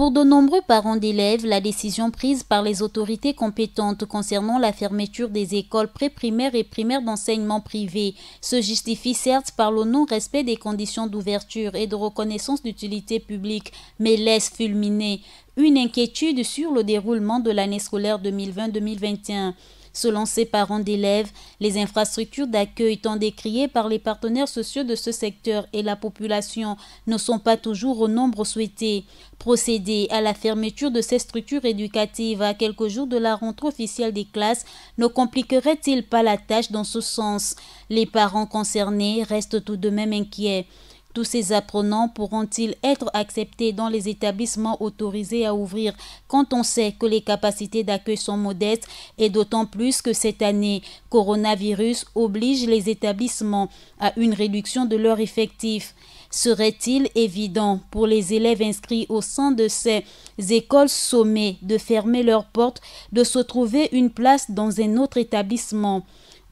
Pour de nombreux parents d'élèves, la décision prise par les autorités compétentes concernant la fermeture des écoles pré-primaires et primaires d'enseignement privé se justifie certes par le non-respect des conditions d'ouverture et de reconnaissance d'utilité publique, mais laisse fulminer une inquiétude sur le déroulement de l'année scolaire 2020-2021. Selon ces parents d'élèves, les infrastructures d'accueil tant décriées par les partenaires sociaux de ce secteur et la population ne sont pas toujours au nombre souhaité. Procéder à la fermeture de ces structures éducatives à quelques jours de la rentrée officielle des classes ne compliquerait-il pas la tâche dans ce sens? Les parents concernés restent tout de même inquiets. Tous ces apprenants pourront-ils être acceptés dans les établissements autorisés à ouvrir quand on sait que les capacités d'accueil sont modestes et d'autant plus que cette année, coronavirus oblige les établissements à une réduction de leur effectif? Serait-il évident pour les élèves inscrits au sein de ces écoles sommées de fermer leurs portes, de se trouver une place dans un autre établissement?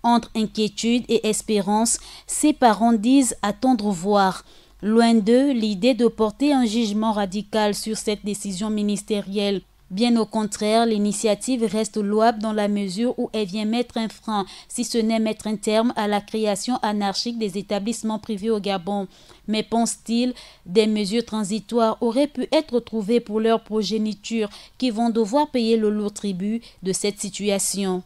Entre inquiétude et espérance, ces parents disent attendre voir. Loin d'eux l'idée de porter un jugement radical sur cette décision ministérielle. Bien au contraire, l'initiative reste louable dans la mesure où elle vient mettre un frein, si ce n'est mettre un terme à la création anarchique des établissements privés au Gabon. Mais pense-t-il, des mesures transitoires auraient pu être trouvées pour leur progéniture qui vont devoir payer le lourd tribut de cette situation?